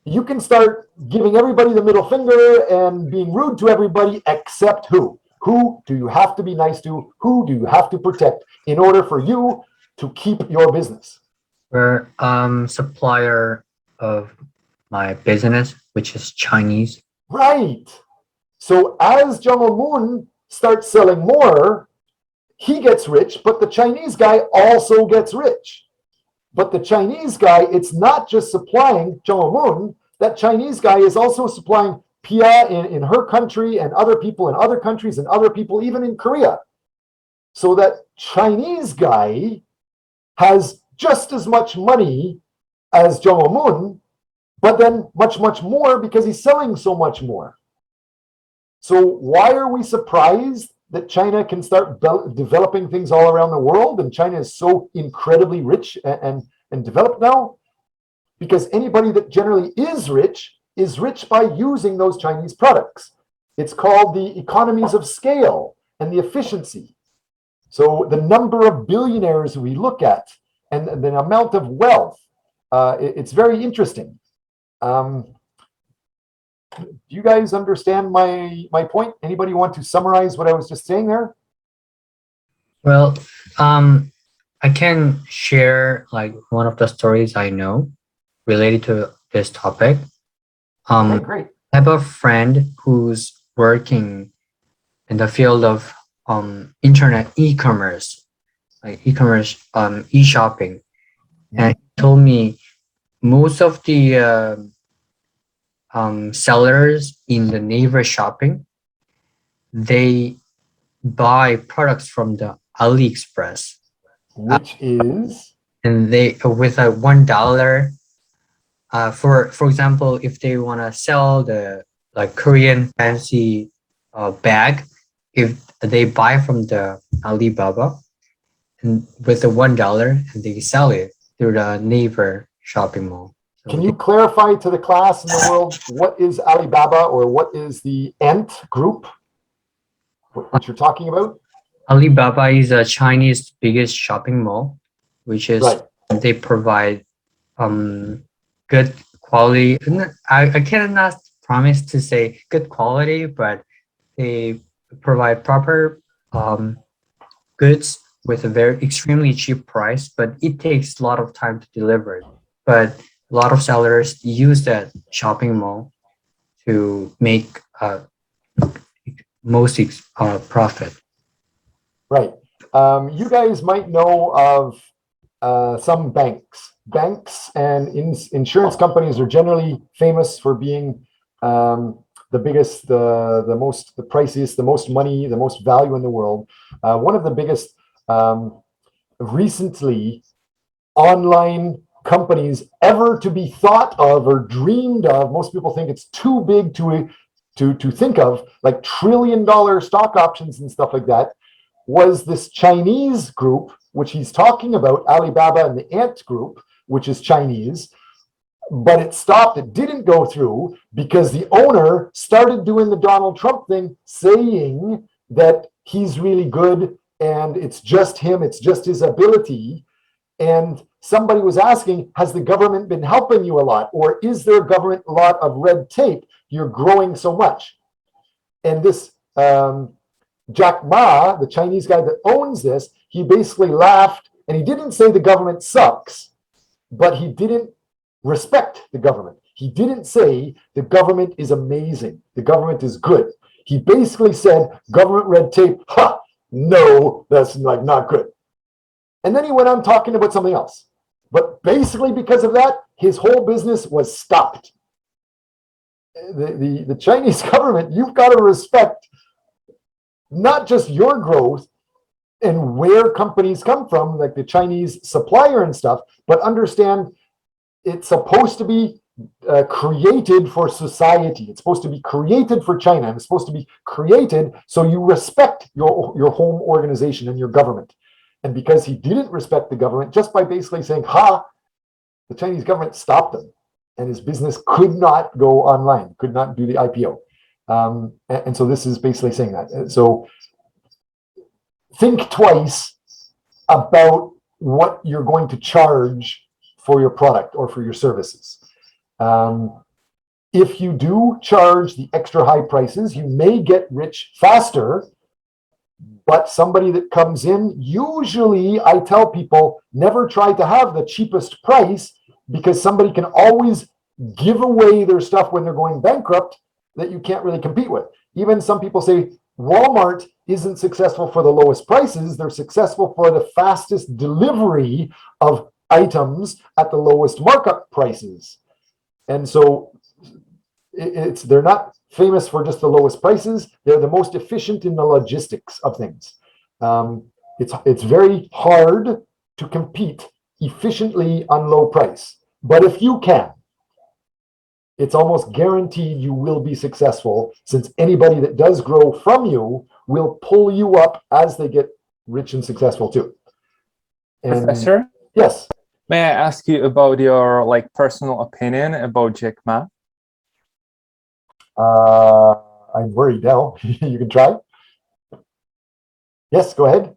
You can start giving everybody the middle finger and being rude to everybody except who? Who do you have to be nice to? Who do you have to protect in order for you to keep your business? we're supplier of my business, which is Chinese. Right. So as Jung Moon starts selling more, he gets rich, but the Chinese guy also gets rich. But the Chinese guy, it's not just supplying Jung Moon, that Chinese guy is also supplying Pia in her country and other people in other countries and other people even in Korea. So that Chinese guy has just as much money as Jung Moon, but then much, much more because he's selling so much more. So why are we surprised that China can start developing things all around the world and China is so incredibly rich and developed now? Because anybody that generally is rich by using those Chinese products. It's called the economies of scale and the efficiency. So the number of billionaires we look at and the amount of wealth, it's very interesting. Do you guys understand my point? Anybody want to summarize what I was just saying there? Well, I I can share like one of the stories I know related to this topic. Okay, great. I have a friend who's working in the field of internet e-commerce, like e-commerce, e-shopping, and he told me most of the sellers in the neighbor shopping, they buy products from the AliExpress, Which is? and they with a $1. For example, if they want to sell the like Korean fancy bag, if they buy from the Alibaba and with the $1, and they sell it through the neighbor shopping mall. So Can you clarify to the class in the world what is Alibaba or what is the Ant group? What you're talking about? Alibaba is a Chinese biggest shopping mall, which is Right. they provide good quality. I cannot promise to say good quality, but they provide proper goods with a very extremely cheap price, but it takes a lot of time to deliver. But a lot of sellers use that shopping mall to make most profit. Right. You guys might know of some banks. Banks and insurance companies are generally famous for being the biggest, the most, the priciest, the most money, the most value in the world. One of the biggest recently online companies ever to be thought of or dreamed of. Most people think it's too big to think of, like trillion-dollar stock options and stuff like that, was this Chinese group, which he's talking about, Alibaba and the Ant group, which is Chinese, but it stopped. It didn't go through because the owner started doing the Donald Trump thing, saying that he's really good and it's just him, it's just his ability. And somebody was asking, has the government been helping you a lot? Or is there a government a lot of red tape? You're growing so much. And this Jack Ma, the Chinese guy that owns this, he basically laughed and he didn't say the government sucks, but he didn't respect the government. He didn't say the government is amazing, the government is good. He basically said government red tape, ha, no, that's like not good. And then he went on talking about something else. But basically because of that, his whole business was stopped. The Chinese government, you've got to respect not just your growth and where companies come from, like the Chinese supplier and stuff, but understand it's supposed to be created for society. It's supposed to be created for China, and it's supposed to be created so you respect your home organization and your government. And because he didn't respect the government, just by basically saying, ha, the Chinese government stopped him, and his business could not go online, could not do the IPO. And so this is basically saying that. So think twice about what you're going to charge for your product or for your services. If you do charge the extra high prices, you may get rich faster, but somebody that comes in, usually I tell people, never try to have the cheapest price, because somebody can always give away their stuff when they're going bankrupt that you can't really compete with. Even some people say Walmart isn't successful for the lowest prices. They're successful for the fastest delivery of items at the lowest markup prices. And so they're not famous for just the lowest prices. They're the most efficient in the logistics of things. It's very hard to compete efficiently on low price. But if you can, it's almost guaranteed you will be successful, since anybody that does grow from you will pull you up as they get rich and successful too. And Professor? yes. May I ask you about your personal opinion about Jack Ma? I'm worried now. You can try. Yes, go ahead.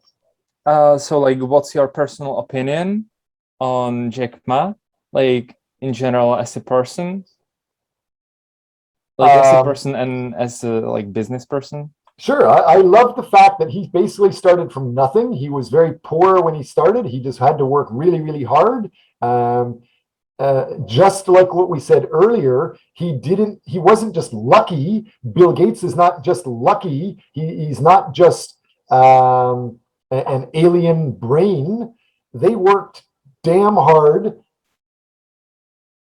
So what's your personal opinion on Jack Ma? In general, as a person? As a person and as a business person? Sure. I love the fact that he basically started from nothing. He was very poor when he started. He just had to work really, really hard. Just like what we said earlier, he wasn't just lucky. Bill Gates is not just lucky. He's not just an alien brain. They worked damn hard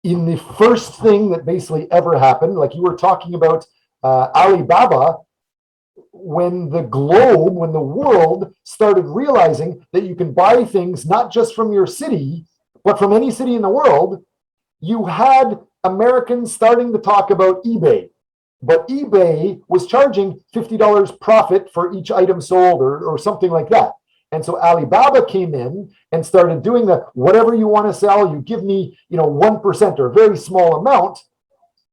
in the first thing that basically ever happened. Like you were talking about Alibaba, when the world started realizing that you can buy things not just from your city, but from any city in the world, you had Americans starting to talk about eBay. But eBay was charging $50 profit for each item sold or something like that. And so Alibaba came in and started doing the whatever you want to sell, you give me, 1% or a very small amount.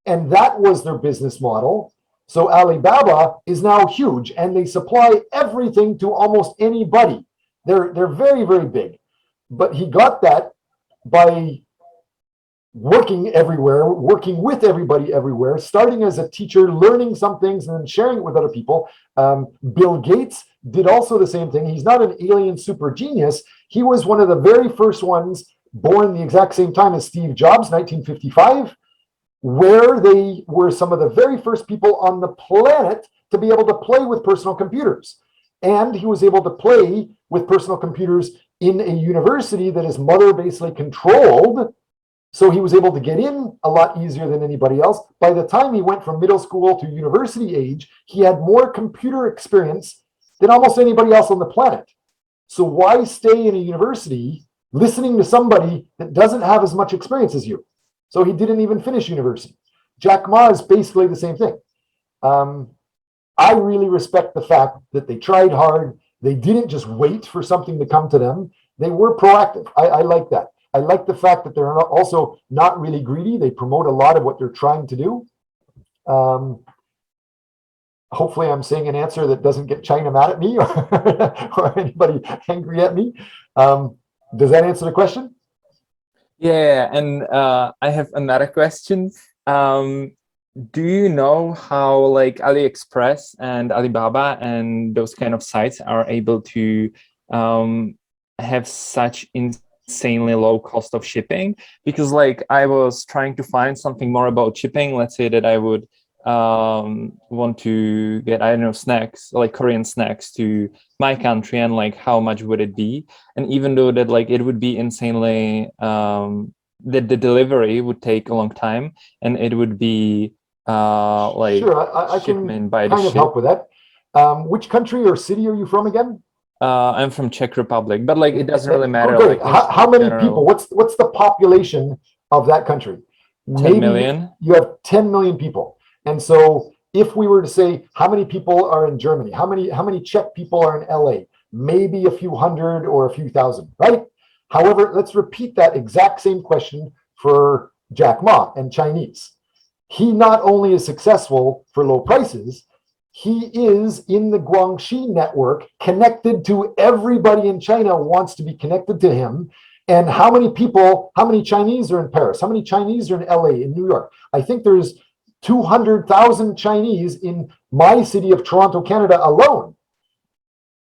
And that was their business model. So Alibaba is now huge and they supply everything to almost anybody. They're very, very big. But he got that by working everywhere, working with everybody everywhere, starting as a teacher, learning some things and then sharing it with other people. Bill Gates did also the same thing. He's not an alien super genius. He was one of the very first ones born the exact same time as Steve Jobs, 1955, where they were some of the very first people on the planet to be able to play with personal computers. And he was able to play with personal computers in a university that his mother basically controlled. So he was able to get in a lot easier than anybody else. By the time he went from middle school to university age, he had more computer experience than almost anybody else on the planet. So why stay in a university listening to somebody that doesn't have as much experience as you? So he didn't even finish university. Jack Ma is basically the same thing. I really respect the fact that they tried hard. They didn't just wait for something to come to them. They were proactive. I like that. I like the fact that they're also not really greedy. They promote a lot of what they're trying to do. Hopefully I'm saying an answer that doesn't get China mad at me or anybody angry at me. Does that answer the question? Yeah, and I have another question. Do you know how like AliExpress and Alibaba and those kind of sites are able to have such insanely low cost of shipping? Because like I was trying to find something more about shipping. Let's say that I would want to get, I don't know, snacks, like Korean snacks to my country, and like how much would it be? And even though that like it would be insanely that the delivery would take a long time and it would be like sure, I can shipment by the kind of ship. help with that. Which country or city are you from again? I'm from Czech Republic, but like it doesn't really matter. Great. Like how many general. people? What's the population of that country? 10 million. You have 10 million people. And so if we were to say how many people are in Germany, how many Czech people are in LA, maybe a few hundred or a few thousand, right? However, let's repeat that exact same question for Jack Ma and Chinese. He not only is successful for low prices, he is in the Guangxi network, connected to everybody in China wants to be connected to him. And how many people, how many Chinese are in Paris? How many Chinese are in LA, in New York? I think there's 200,000 Chinese in my city of Toronto, Canada alone.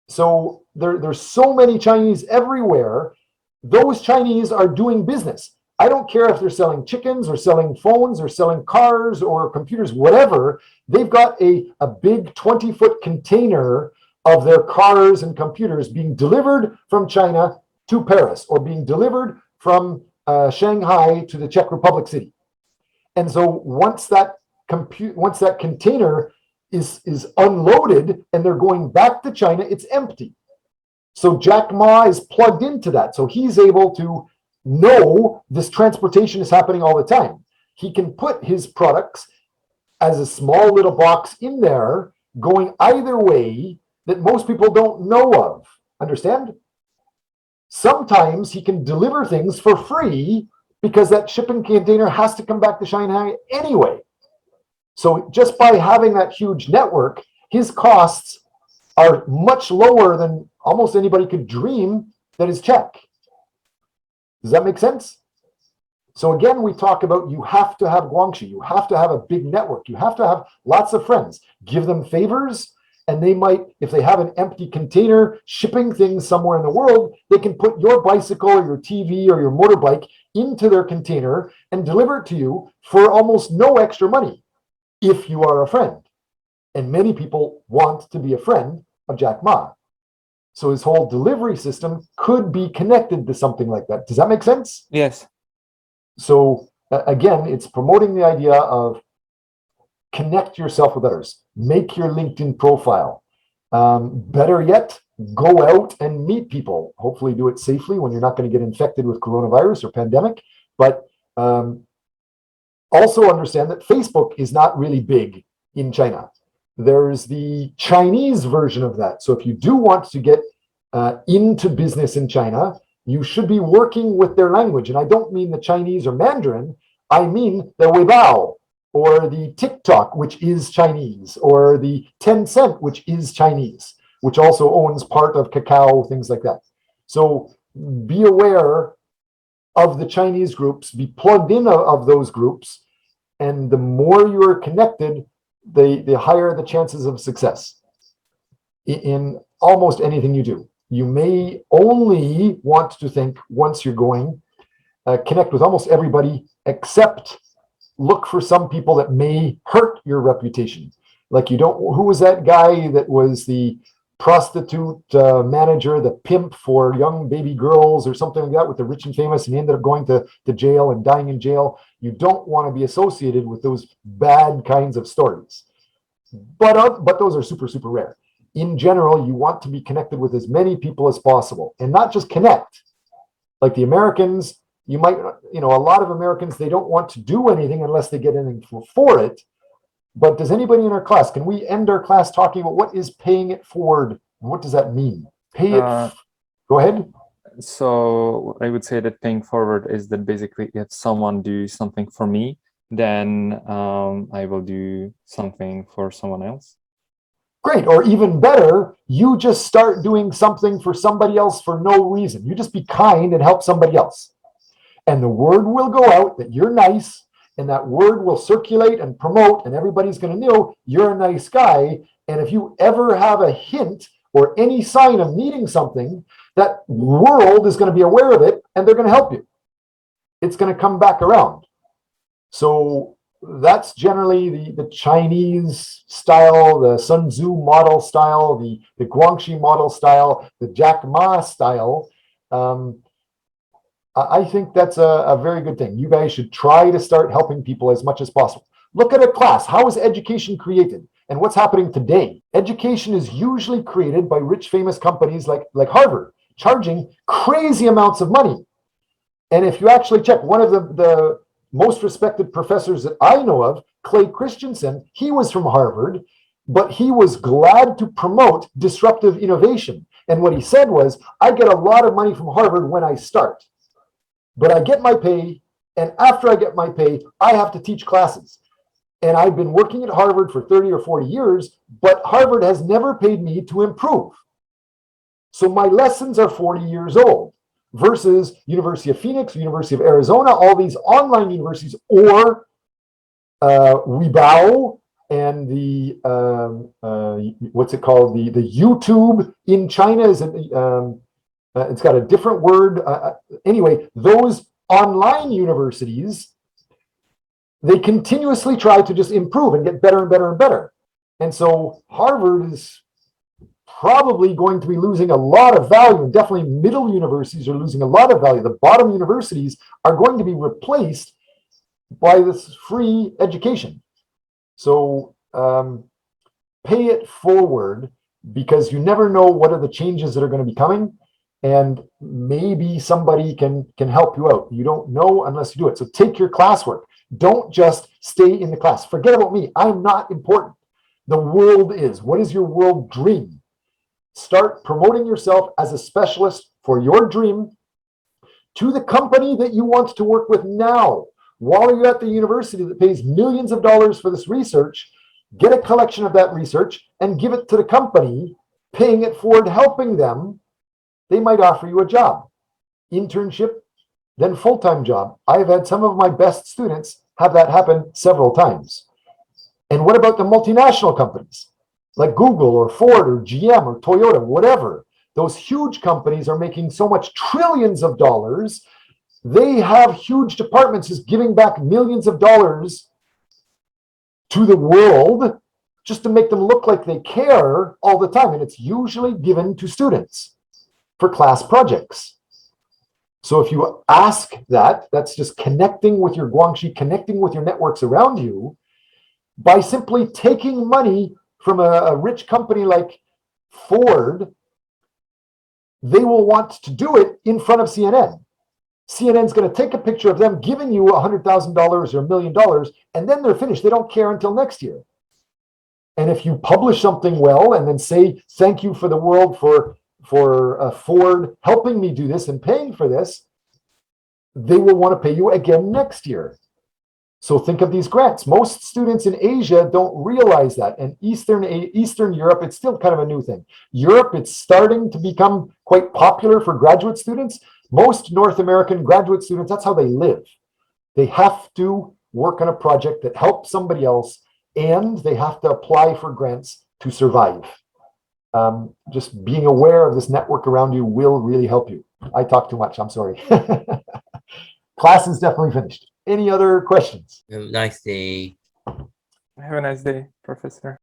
So there's so many Chinese everywhere. Those Chinese are doing business. I don't care if they're selling chickens or selling phones or selling cars or computers, whatever. They've got a big 20-foot container of their cars and computers being delivered from China to Paris or being delivered from Shanghai to the Czech Republic city. And so once that container is unloaded and they're going back to China, it's empty. So Jack Ma is plugged into that. So he's able to know this transportation is happening all the time. He can put his products as a small little box in there going either way that most people don't know of. Understand? Sometimes he can deliver things for free because that shipping container has to come back to Shanghai anyway. So just by having that huge network, his costs are much lower than almost anybody could dream that is Czech. Does that make sense? So again, we talk about you have to have Guangxi, you have to have a big network, you have to have lots of friends, give them favors, And they might, if they have an empty container shipping things somewhere in the world, they can put your bicycle or your TV or your motorbike into their container and deliver it to you for almost no extra money if you are a friend. And many people want to be a friend of Jack Ma. So his whole delivery system could be connected to something like that. Does that make sense? Yes. So again, it's promoting the idea of connect yourself with others, make your LinkedIn profile. Better yet, go out and meet people. Hopefully do it safely when you're not going to get infected with coronavirus or pandemic. But also understand that Facebook is not really big in China. There's the Chinese version of that. So if you do want to get into business in China, you should be working with their language. And I don't mean the Chinese or Mandarin. I mean the Weibao or the TikTok, which is Chinese, or the Tencent, which is Chinese, which also owns part of Kakao, things like that. So be aware of the Chinese groups, be plugged in of those groups. And the more you are connected, the higher the chances of success in almost anything you do. You may only want to think once you're going, connect with almost everybody, except look for some people that may hurt your reputation. Like you don't, who was that guy that was the prostitute manager, the pimp for young baby girls or something like that with the rich and famous, and he ended up going to jail and dying in jail. You don't want to be associated with those bad kinds of stories. But those are super, super rare. In general, you want to be connected with as many people as possible and not just connect. Like the Americans, you might, a lot of Americans, they don't want to do anything unless they get anything for it. But does anybody in our class, can we end our class talking about what is paying it forward? What does that mean? Pay it. Go ahead. So I would say that paying forward is that basically if someone do something for me, then I will do something for someone else. Great. Or even better, you just start doing something for somebody else for no reason. You just be kind and help somebody else. And the word will go out that you're nice, and that word will circulate and promote, and everybody's going to know you're a nice guy. And if you ever have a hint or any sign of needing something, that world is going to be aware of it, and they're going to help you. It's going to come back around. So that's generally the Chinese style, the Sun Tzu model style, the Guangxi model style, the Jack Ma style. I think that's a very good thing. You guys should try to start helping people as much as possible. Look at a class. How is education created? And what's happening today? Education is usually created by rich, famous companies like Harvard, charging crazy amounts of money. And if you actually check, one of the most respected professors that I know of, Clay Christensen, he was from Harvard, but he was glad to promote disruptive innovation. And what he said was, I get a lot of money from Harvard when I start, but I get my pay, and after I get my pay, I have to teach classes. And I've been working at Harvard for 30 or 40 years, but Harvard has never paid me to improve. So my lessons are 40 years old. Versus University of Phoenix, University of Arizona, all these online universities, or Weibao and the what's it called? The YouTube in China is it's got a different word. Anyway, those online universities, they continuously try to just improve and get better and better and better. And so Harvard is probably going to be losing a lot of value, and definitely middle universities are losing a lot of value. The bottom universities are going to be replaced by this free education. So pay it forward, because you never know what are the changes that are going to be coming, and maybe somebody can help you out. You don't know unless you do it. So take your classwork. Don't just stay in the class. Forget about me. I'm not important. The world is. What is your world dream? Start promoting yourself as a specialist for your dream to the company that you want to work with now. While you're at the university that pays millions of dollars for this research, get a collection of that research and give it to the company, paying it forward, helping them. They might offer you a job, internship, then full-time job. I've had some of my best students have that happen several times. And what about the multinational companies? like Google or Ford or GM or Toyota, whatever. Those huge companies are making so much trillions of dollars. They have huge departments just giving back millions of dollars to the world just to make them look like they care all the time. And it's usually given to students for class projects. So if you ask that, that's just connecting with your Guangxi, connecting with your networks around you by simply taking money from a rich company like Ford. They will want to do it in front of CNN. CNN's going to take a picture of them giving you $100,000 or $1 million, and then they're finished. They don't care until next year. And if you publish something well and then say, thank you for the world for Ford helping me do this and paying for this, they will want to pay you again next year. So think of these grants. Most students in Asia don't realize that. And Eastern Europe, it's still kind of a new thing. Europe, it's starting to become quite popular for graduate students. Most North American graduate students, that's how they live. They have to work on a project that helps somebody else, and they have to apply for grants to survive. Just being aware of this network around you will really help you. I talk too much, I'm sorry. Class is definitely finished. Any other questions? Have a nice day. Have a nice day, Professor.